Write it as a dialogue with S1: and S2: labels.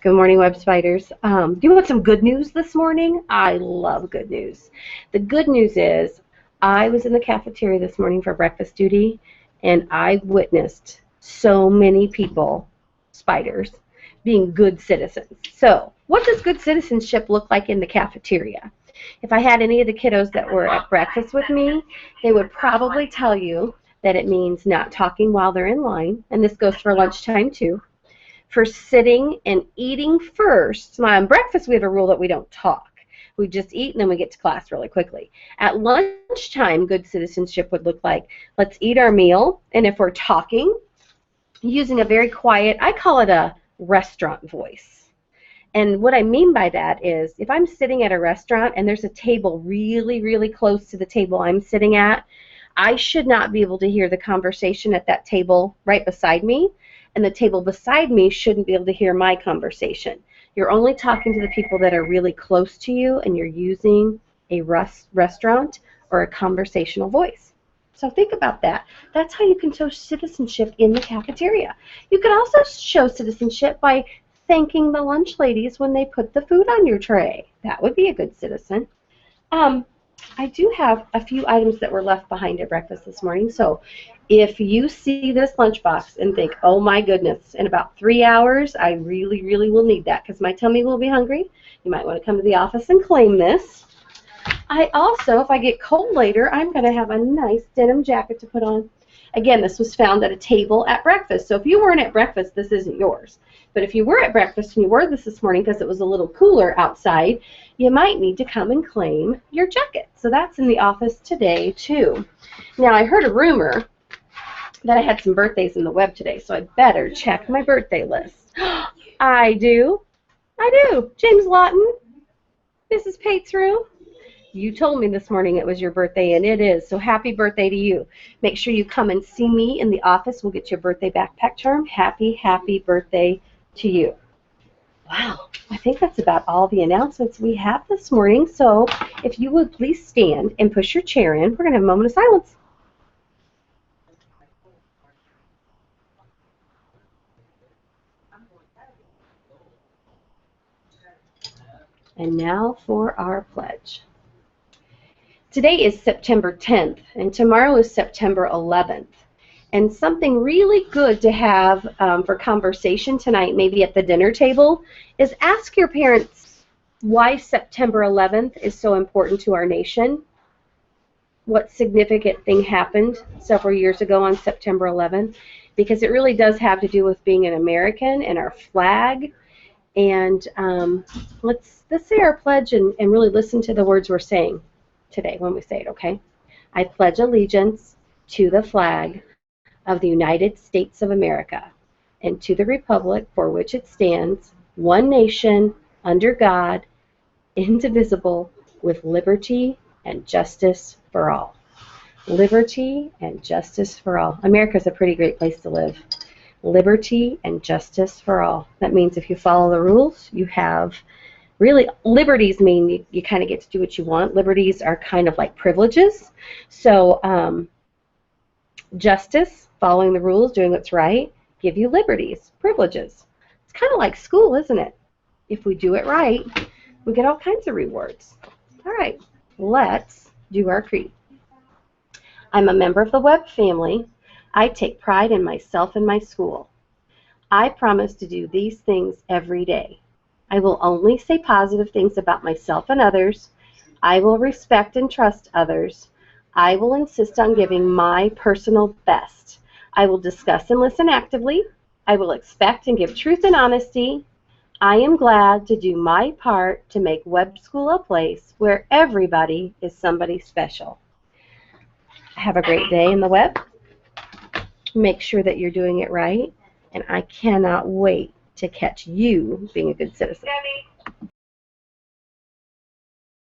S1: Good morning, Web Spiders. Do you want some good news this morning? I love good news. The good news is I was in the cafeteria this morning for breakfast duty, and I witnessed so many people, spiders, being good citizens. So what does good citizenship look like in the cafeteria? If I had any of the kiddos that were at breakfast with me, they would probably tell you that it means not talking while they're in line, and this goes for lunchtime too, for sitting and eating first. Now, on breakfast, we have a rule that we don't talk. We just eat, and then we get to class really quickly. At lunchtime, good citizenship would look like, let's eat our meal, and if we're talking, using a very quiet, I call it a restaurant voice. And what I mean by that is, if I'm sitting at a restaurant and there's a table really, really close to the table I'm sitting at, I should not be able to hear the conversation at that table right beside me, and the table beside me shouldn't be able to hear my conversation. You're only talking to the people that are really close to you, and you're using a restaurant or a conversational voice. So think about that. That's how you can show citizenship in the cafeteria. You can also show citizenship by thanking the lunch ladies when they put the food on your tray. That would be a good citizen. I do have a few items that were left behind at breakfast this morning. So if you see this lunchbox and think, oh my goodness, in about 3 hours, I really, really will need that because my tummy will be hungry, you might want to come to the office and claim this. I also, if I get cold later, I'm going to have a nice denim jacket to put on. Again, this was found at a table at breakfast. So if you weren't at breakfast, this isn't yours. But if you were at breakfast and you wore this morning because it was a little cooler outside, you might need to come and claim your jacket. So that's in the office today, too. Now, I heard a rumor that I had some birthdays in the web today, so I better check my birthday list. I do. James Lawton, Mrs. Patesrew. You told me this morning it was your birthday, and it is, so happy birthday to you. Make sure you come and see me in the office. We'll get you a birthday backpack charm. Happy, happy birthday to you. Wow, I think that's about all the announcements we have this morning, so if you would please stand and push your chair in, we're going to have a moment of silence. And now for our pledge. Today is September 10th, and tomorrow is September 11th. And something really good to have for conversation tonight, maybe at the dinner table, is ask your parents why September 11th is so important to our nation. What significant thing happened several years ago on September 11th? Because it really does have to do with being an American and our flag. And let's say our pledge and really listen to the words we're saying today when we say it, okay? I pledge allegiance to the flag of the United States of America and to the republic for which it stands, one nation, under God, indivisible, with liberty and justice for all. Liberty and justice for all. America's a pretty great place to live. Liberty and justice for all. That means if you follow the rules, you have really, liberties mean you kind of get to do what you want. Liberties are kind of like privileges. So justice, following the rules, doing what's right, give you liberties, privileges. It's kind of like school, isn't it? If we do it right, we get all kinds of rewards. All right, let's do our creed. I'm a member of the Webb family. I take pride in myself and my school. I promise to do these things every day. I will only say positive things about myself and others. I will respect and trust others. I will insist on giving my personal best. I will discuss and listen actively. I will expect and give truth and honesty. I am glad to do my part to make Webb School a place where everybody is somebody special. Have a great day in the Webb. Make sure that you're doing it right, and I cannot wait to catch you being a good citizen.